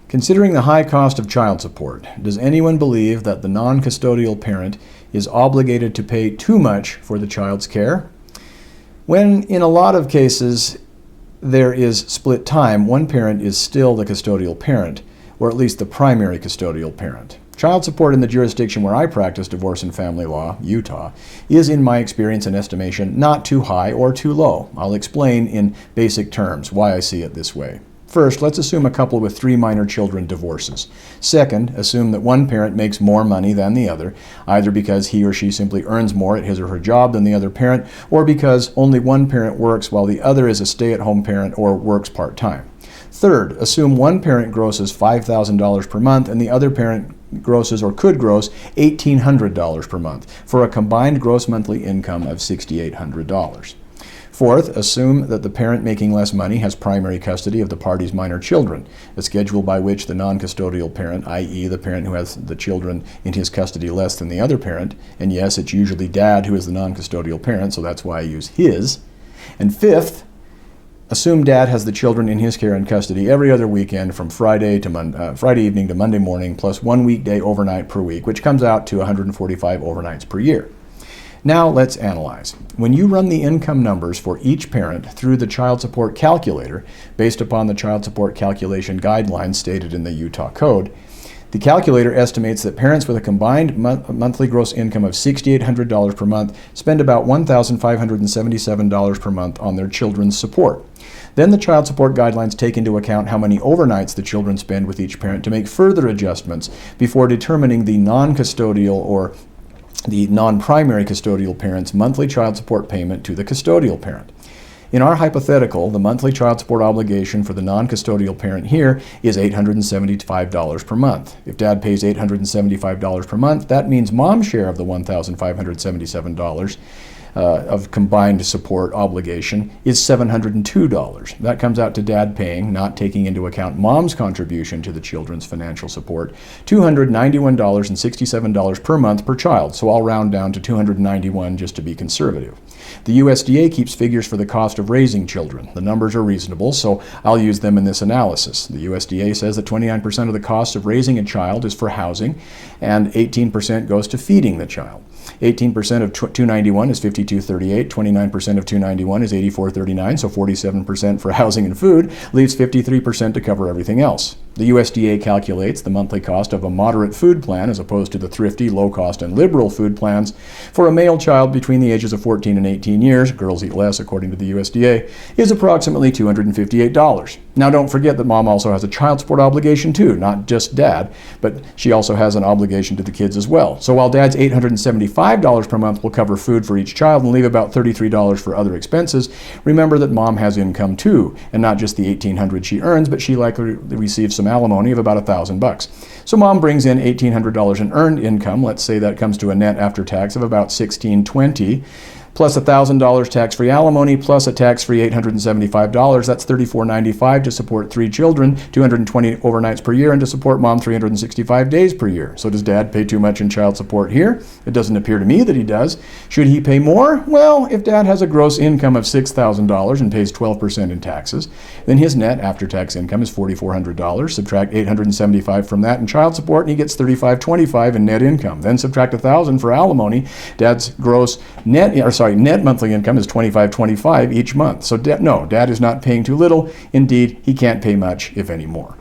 Considering the high cost of child support, does anyone believe that the non-custodial parent is obligated to pay too much for the child's care? When, in a lot of cases, there is split time, one parent is still the custodial parent, or at least the primary custodial parent. Child support in the jurisdiction where I practice divorce and family law, Utah, is, in my experience and estimation, not too high or too low. I'll explain in basic terms why I see it this way. First, let's assume a couple with 3 minor children divorces. Second, assume that one parent makes more money than the other, either because he or she simply earns more at his or her job than the other parent, or because only one parent works while the other is a stay-at-home parent or works part-time. Third, assume one parent grosses $5,000 per month and the other parent grosses or could gross $1,800 per month for a combined gross monthly income of $6,800. Fourth, assume that the parent making less money has primary custody of the party's minor children, a schedule by which the non-custodial parent, i.e. the parent who has the children in his custody less than the other parent, and yes, it's usually dad who is the non-custodial parent, so that's why I use his. And fifth, assume dad has the children in his care and custody every other weekend from Friday evening to Monday morning, plus 1 weekday overnight per week, which comes out to 145 overnights per year. Now let's analyze. When you run the income numbers for each parent through the child support calculator, based upon the child support calculation guidelines stated in the Utah Code, the calculator estimates that parents with a combined monthly gross income of $6,800 per month spend about $1,577 per month on their children's support. Then the child support guidelines take into account how many overnights the children spend with each parent to make further adjustments before determining the non-custodial or the non-primary custodial parent's monthly child support payment to the custodial parent. In our hypothetical, the monthly child support obligation for the non-custodial parent here is $875 per month. If dad pays $875 per month, that means mom's share of the $1,577 of combined support obligation is $702. That comes out to dad paying, not taking into account mom's contribution to the children's financial support, $291.67 per month per child. So I'll round down to $291 just to be conservative. The USDA keeps figures for the cost of raising children. The numbers are reasonable, so I'll use them in this analysis. The USDA says that 29% of the cost of raising a child is for housing, and 18% goes to feeding the child. 18% of 291 is 5238, 29% of 291 is 8439, so 47% for housing and food, leaves 53% to cover everything else. The USDA calculates the monthly cost of a moderate food plan, as opposed to the thrifty, low-cost, and liberal food plans, for a male child between the ages of 14 and 18 years, girls eat less according to the USDA, is approximately $258. Now don't forget that mom also has a child support obligation too, not just dad, but she also has an obligation to the kids as well. So while dad's $875 per month will cover food for each child and leave about $33 for other expenses, remember that mom has income too, and not just the $1,800 she earns, but she likely receives some alimony of about $1,000. So mom brings in $1,800 in earned income. Let's say that comes to a net after tax of about $1,620, plus $1,000 tax-free alimony, plus a tax-free $875. That's $34.95 to support 3 children, 220 overnights per year, and to support mom 365 days per year. So does dad pay too much in child support here? It doesn't appear to me that he does. Should he pay more? Well, if dad has a gross income of $6,000 and pays 12% in taxes, then his net after-tax income is $4,400. Subtract $875 from that in child support, and he gets $3,525 in net income. Then subtract $1,000 for alimony. Dad's gross net monthly income is $2,525 each month. So dad is not paying too little. Indeed, he can't pay much, if any more.